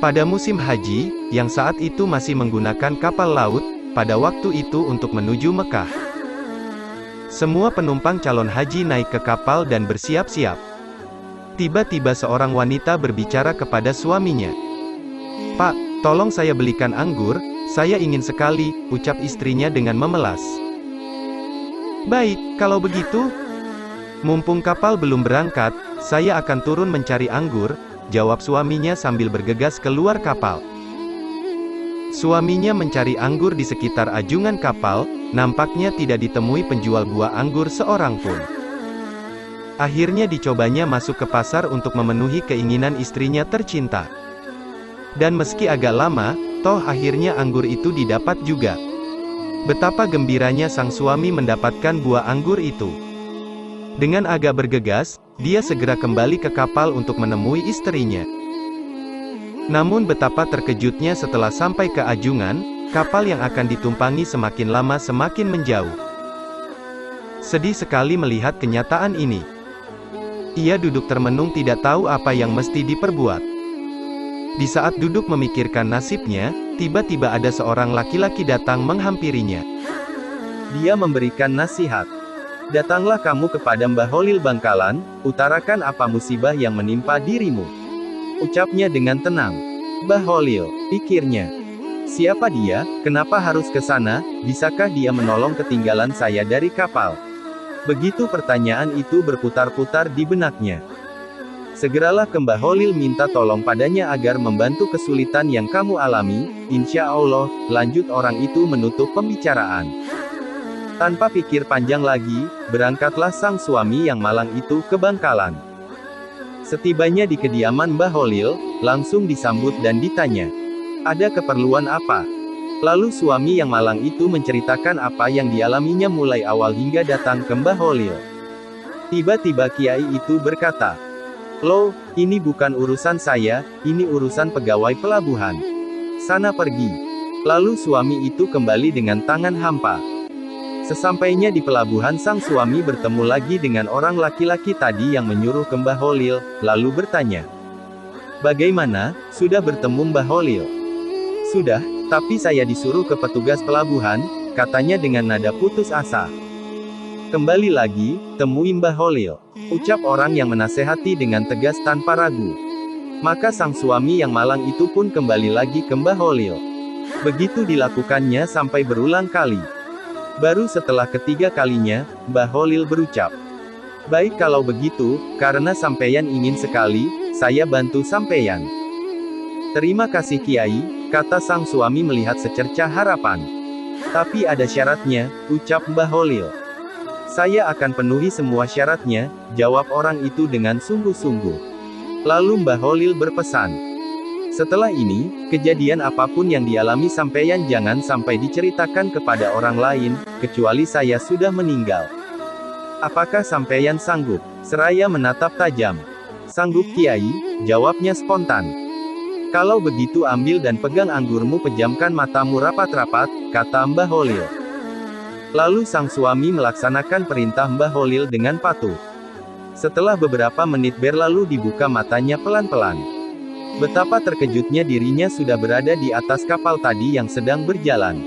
Pada musim haji, yang saat itu masih menggunakan kapal laut, pada waktu itu untuk menuju Mekah. Semua penumpang calon haji naik ke kapal dan bersiap-siap. Tiba-tiba seorang wanita berbicara kepada suaminya. "Pak, tolong saya belikan anggur, saya ingin sekali," ucap istrinya dengan memelas. "Baik, kalau begitu, mumpung kapal belum berangkat, saya akan turun mencari anggur," jawab suaminya sambil bergegas keluar kapal. Suaminya mencari anggur di sekitar ajungan kapal, nampaknya tidak ditemui penjual buah anggur seorang pun. Akhirnya dicobanya masuk ke pasar untuk memenuhi keinginan istrinya tercinta. Dan meski agak lama, toh akhirnya anggur itu didapat juga. Betapa gembiranya sang suami mendapatkan buah anggur itu. Dengan agak bergegas, dia segera kembali ke kapal untuk menemui istrinya. Namun betapa terkejutnya setelah sampai ke ajungan, kapal yang akan ditumpangi semakin lama semakin menjauh. Sedih sekali melihat kenyataan ini. Ia duduk termenung tidak tahu apa yang mesti diperbuat. Di saat duduk memikirkan nasibnya, tiba-tiba ada seorang laki-laki datang menghampirinya. Dia memberikan nasihat. "Datanglah kamu kepada Mbah Holil Bangkalan, utarakan apa musibah yang menimpa dirimu," ucapnya dengan tenang. "Mbah Holil," pikirnya. "Siapa dia, kenapa harus ke sana, bisakah dia menolong ketinggalan saya dari kapal?" Begitu pertanyaan itu berputar-putar di benaknya. "Segeralah ke Mbah Holil minta tolong padanya agar membantu kesulitan yang kamu alami, insya Allah," lanjut orang itu menutup pembicaraan. Tanpa pikir panjang lagi, berangkatlah sang suami yang malang itu ke Bangkalan. Setibanya di kediaman Mbah Holil, langsung disambut dan ditanya, "Ada keperluan apa?" Lalu suami yang malang itu menceritakan apa yang dialaminya mulai awal hingga datang ke Mbah Holil. Tiba-tiba kiai itu berkata, "Loh, ini bukan urusan saya, ini urusan pegawai pelabuhan. Sana pergi." Lalu suami itu kembali dengan tangan hampa. Sesampainya di pelabuhan sang suami bertemu lagi dengan orang laki-laki tadi yang menyuruh ke Mbah Holil, lalu bertanya, "Bagaimana, sudah bertemu Mbah Holil?" "Sudah, tapi saya disuruh ke petugas pelabuhan," katanya dengan nada putus asa. "Kembali lagi, temui Mbah Holil," ucap orang yang menasehati dengan tegas tanpa ragu. Maka sang suami yang malang itu pun kembali lagi ke Mbah Holil. Begitu dilakukannya sampai berulang kali. Baru setelah ketiga kalinya, Mbah Holil berucap, "Baik kalau begitu, karena sampeyan ingin sekali, saya bantu sampeyan." "Terima kasih Kiai," kata sang suami melihat secercah harapan. "Tapi ada syaratnya," ucap Mbah Holil. "Saya akan penuhi semua syaratnya," jawab orang itu dengan sungguh-sungguh. Lalu Mbah Holil berpesan, "Setelah ini, kejadian apapun yang dialami sampeyan jangan sampai diceritakan kepada orang lain, kecuali saya sudah meninggal. Apakah sampeyan sanggup?" Seraya menatap tajam. "Sanggup Kiai," jawabnya spontan. "Kalau begitu ambil dan pegang anggurmu, pejamkan matamu rapat-rapat," kata Mbah Holil. Lalu sang suami melaksanakan perintah Mbah Holil dengan patuh. Setelah beberapa menit berlalu dibuka matanya pelan-pelan. Betapa terkejutnya dirinya sudah berada di atas kapal tadi yang sedang berjalan.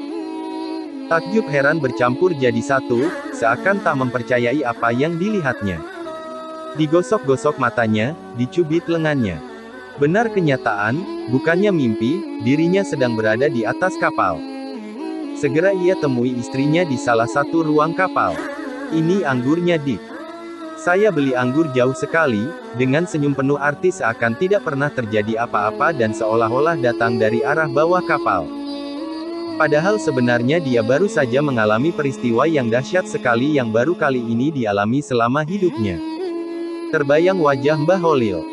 Takjub heran bercampur jadi satu, seakan tak mempercayai apa yang dilihatnya. Digosok-gosok matanya, dicubit lengannya. Benar kenyataan, bukannya mimpi, dirinya sedang berada di atas kapal. Segera ia temui istrinya di salah satu ruang kapal. "Ini anggurnya Dik. Saya beli anggur jauh sekali," dengan senyum penuh arti seakan tidak pernah terjadi apa-apa dan seolah-olah datang dari arah bawah kapal. Padahal sebenarnya dia baru saja mengalami peristiwa yang dahsyat sekali yang baru kali ini dialami selama hidupnya. Terbayang wajah Mbah Holil.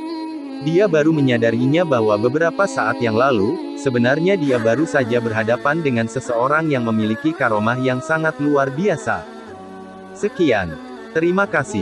Dia baru menyadarinya bahwa beberapa saat yang lalu, sebenarnya dia baru saja berhadapan dengan seseorang yang memiliki karomah yang sangat luar biasa. Sekian. Terima kasih.